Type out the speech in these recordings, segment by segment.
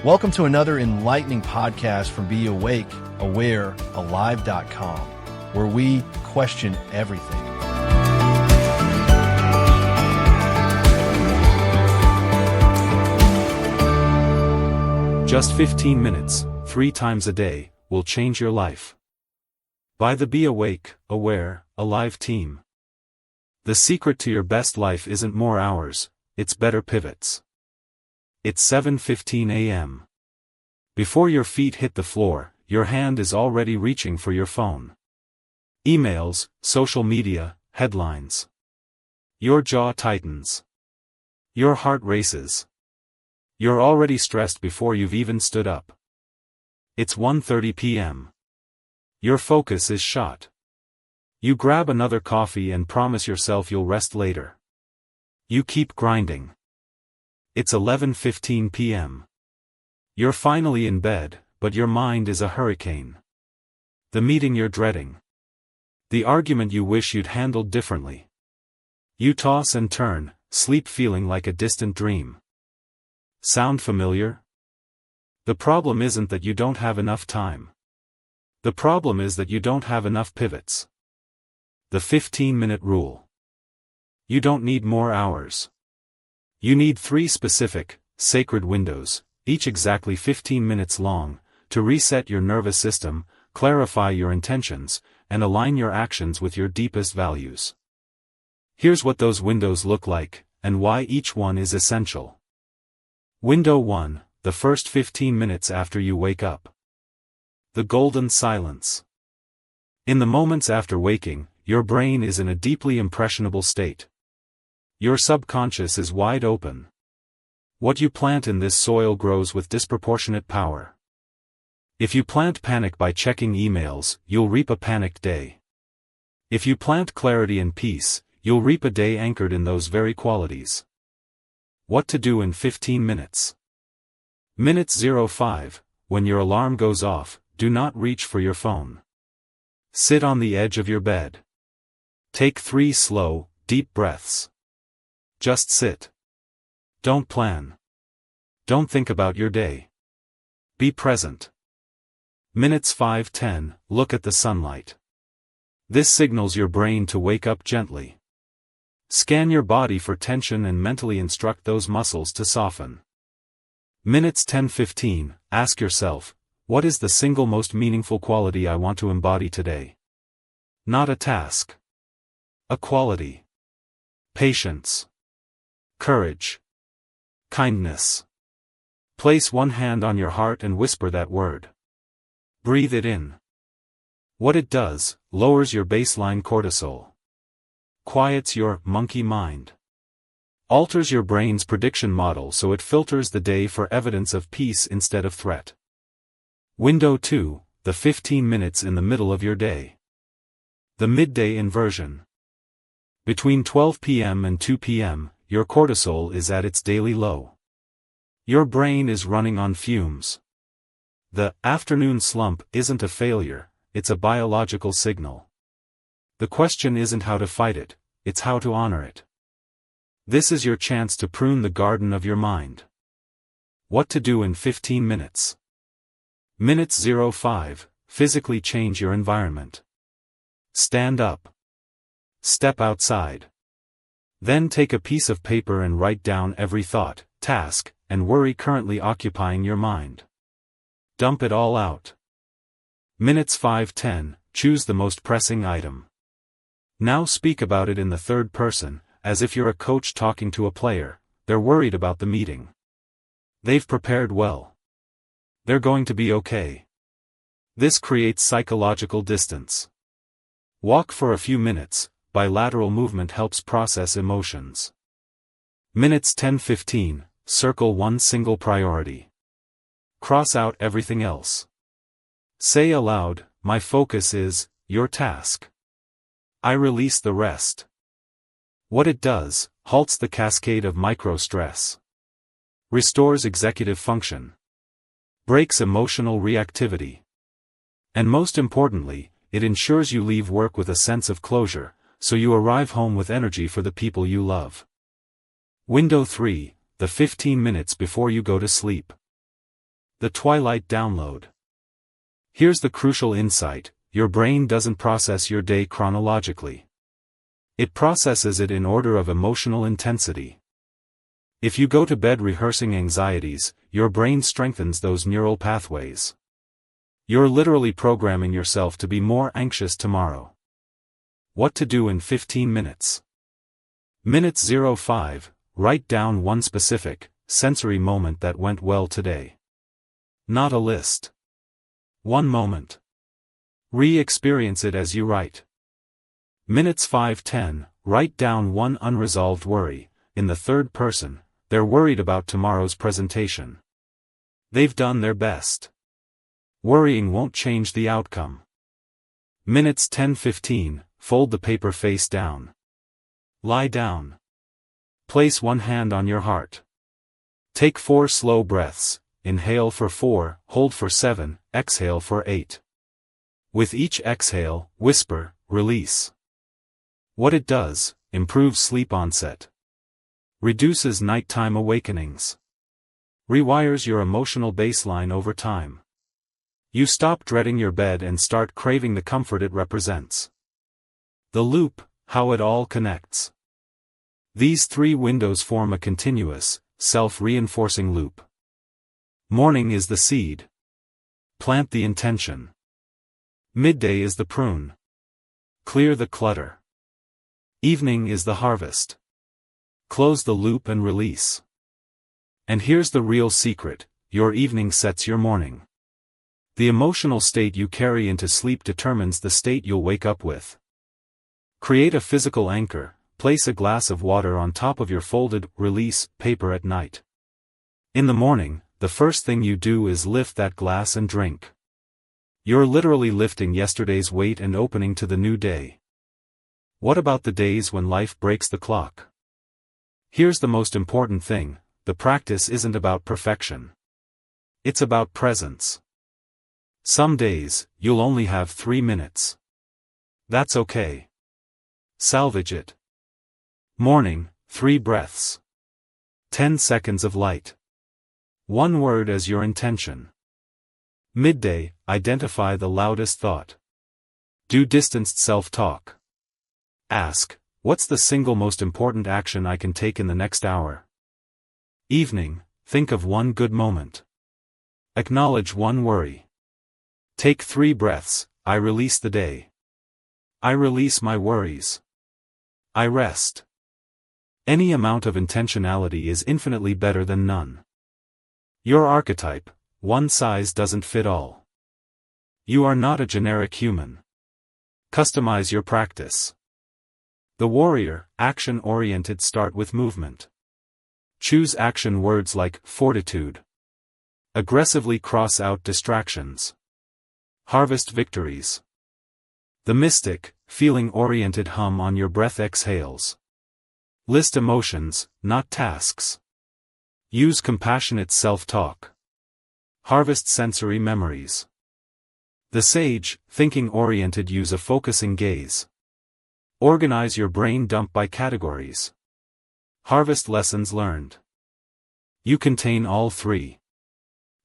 Welcome to another enlightening podcast from Be Awake, Aware, Alive.com, where we question everything. Just 15 minutes, 3 times a day, will change your life. By the Be Awake, Aware, Alive team. The secret to your best life isn't more hours, it's better pivots. It's 7:15 a.m. Before your feet hit the floor, your hand is already reaching for your phone. Emails, social media, headlines. Your jaw tightens. Your heart races. You're already stressed before you've even stood up. It's 1:30 p.m. Your focus is shot. You grab another coffee and promise yourself you'll rest later. You keep grinding. It's 11:15 p.m. You're finally in bed, but your mind is a hurricane. The meeting you're dreading. The argument you wish you'd handled differently. You toss and turn, sleep feeling like a distant dream. Sound familiar? The problem isn't that you don't have enough time. The problem is that you don't have enough pivots. The 15-minute rule. You don't need more hours. You need 3 specific, sacred windows, each exactly 15 minutes long, to reset your nervous system, clarify your intentions, and align your actions with your deepest values. Here's what those windows look like, and why each one is essential. Window 1, the first 15 minutes after you wake up. The golden silence. In the moments after waking, your brain is in a deeply impressionable state. Your subconscious is wide open. What you plant in this soil grows with disproportionate power. If you plant panic by checking emails, you'll reap a panicked day. If you plant clarity and peace, you'll reap a day anchored in those very qualities. What to do in 15 minutes. Minute 05, when your alarm goes off, do not reach for your phone. Sit on the edge of your bed. Take 3 slow, deep breaths. Just sit. Don't plan. Don't think about your day. Be present. Minutes 5-10, look at the sunlight. This signals your brain to wake up gently. Scan your body for tension and mentally instruct those muscles to soften. Minutes 10-15, ask yourself, what is the single most meaningful quality I want to embody today? Not a task. A quality. Patience. Courage. Kindness. Place one hand on your heart and whisper that word. Breathe it in. What it does, lowers your baseline cortisol. Quiets your monkey mind. Alters your brain's prediction model so it filters the day for evidence of peace instead of threat. Window 2, the 15 minutes in the middle of your day. The midday inversion. Between 12 p.m. and 2 p.m., your cortisol is at its daily low. Your brain is running on fumes. The afternoon slump isn't a failure, it's a biological signal. The question isn't how to fight it, it's how to honor it. This is your chance to prune the garden of your mind. What to do in 15 minutes. Minute 05, physically change your environment. Stand up. Step outside. Then take a piece of paper and write down every thought, task, and worry currently occupying your mind. Dump it all out. Minutes 5-10, choose the most pressing item. Now speak about it in the third person, as if you're a coach talking to a player. They're worried about the meeting. They've prepared well. They're going to be okay. This creates psychological distance. Walk for a few minutes. Bilateral movement helps process emotions. Minutes 10-15, circle one single priority. Cross out everything else. Say aloud, my focus is your task. I release the rest. What it does, halts the cascade of micro-stress. Restores executive function. Breaks emotional reactivity. And most importantly, it ensures you leave work with a sense of closure, so you arrive home with energy for the people you love. Window 3, the 15 minutes before you go to sleep. The Twilight Download. Here's the crucial insight: your brain doesn't process your day chronologically. It processes it in order of emotional intensity. If you go to bed rehearsing anxieties, your brain strengthens those neural pathways. You're literally programming yourself to be more anxious tomorrow. What to do in 15 minutes. Minute 05. Write down one specific, sensory moment that went well today. Not a list. One moment. Re-experience it as you write. Minutes 5-10. Write down one unresolved worry, in the third person. They're worried about tomorrow's presentation. They've done their best. Worrying won't change the outcome. Minutes 10-15. Fold the paper face down. Lie down. Place one hand on your heart. Take 4 slow breaths. Inhale for 4, hold for 7, exhale for 8. With each exhale, whisper, release. What it does: improves sleep onset. Reduces nighttime awakenings. Rewires your emotional baseline over time. You stop dreading your bed and start craving the comfort it represents. The loop: how it all connects. These 3 windows form a continuous, self-reinforcing loop. Morning is the seed. Plant the intention. Midday is the prune. Clear the clutter. Evening is the harvest. Close the loop and release. And here's the real secret: your evening sets your morning. The emotional state you carry into sleep determines the state you'll wake up with. Create a physical anchor. Place a glass of water on top of your folded, release, paper at night. In the morning, the first thing you do is lift that glass and drink. You're literally lifting yesterday's weight and opening to the new day. What about the days when life breaks the clock? Here's the most important thing: the practice isn't about perfection. It's about presence. Some days, you'll only have 3 minutes. That's okay. Salvage it. Morning: 3 breaths. 10 seconds of light. 1 word as your intention. Midday: identify the loudest thought. Do distanced self-talk. Ask, what's the single most important action I can take in the next hour? Evening: think of one good moment. Acknowledge one worry. Take 3 breaths. I release the day. I release my worries. I rest. Any amount of intentionality is infinitely better than none. Your archetype: one size doesn't fit all. You are not a generic human. Customize your practice. The warrior: action-oriented. Start with movement. Choose action words like fortitude. Aggressively cross out distractions. Harvest victories. The mystic: feeling-oriented. Hum on your breath. Exhales. List emotions, not tasks. Use compassionate self-talk. Harvest sensory memories. The sage: thinking-oriented. Use a focusing gaze. Organize your brain. Dump by categories. Harvest lessons learned. You contain all 3.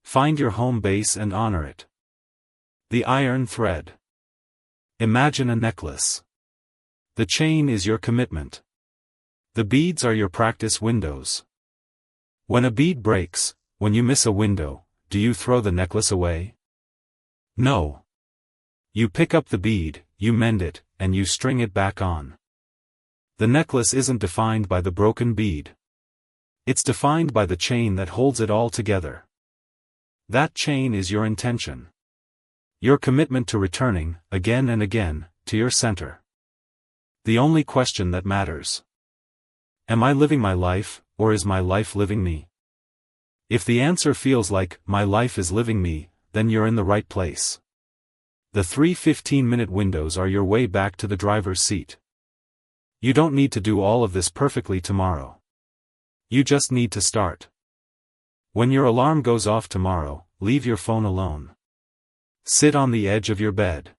Find your home base and honor it. The iron thread. Imagine a necklace. The chain is your commitment. The beads are your practice windows. When a bead breaks, when you miss a window, do you throw the necklace away? No. You pick up the bead, you mend it, and you string it back on. The necklace isn't defined by the broken bead. It's defined by the chain that holds it all together. That chain is your intention. Your commitment to returning, again and again, to your center. The only question that matters: am I living my life, or is my life living me? If the answer feels like, my life is living me, then you're in the right place. The 3 15-minute windows are your way back to the driver's seat. You don't need to do all of this perfectly tomorrow. You just need to start. When your alarm goes off tomorrow, leave your phone alone. Sit on the edge of your bed.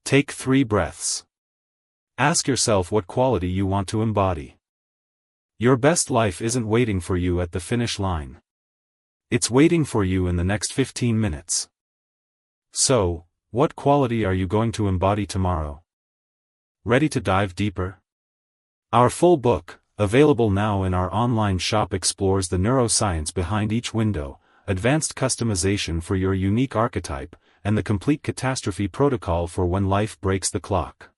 Take 3 breaths. Ask yourself what quality you want to embody. Your best life isn't waiting for you at the finish line. It's waiting for you in the next 15 minutes. So, what quality are you going to embody tomorrow? Ready to dive deeper? Our full book, available now in our online shop, explores the neuroscience behind each window, advanced customization for your unique archetype, and the complete catastrophe protocol for when life breaks the clock.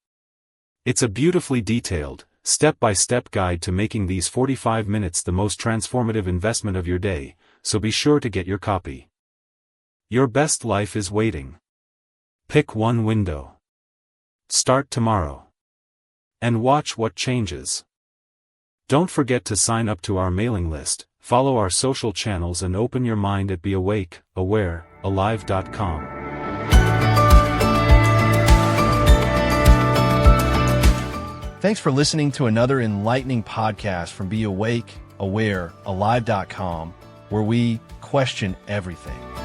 It's a beautifully detailed, step-by-step guide to making these 45 minutes the most transformative investment of your day, so be sure to get your copy. Your best life is waiting. Pick one window. Start tomorrow. And watch what changes. Don't forget to sign up to our mailing list, follow our social channels, and open your mind at beawakeawarealive.com. Thanks for listening to another enlightening podcast from BeAwakeAwareAlive.com, where we question everything.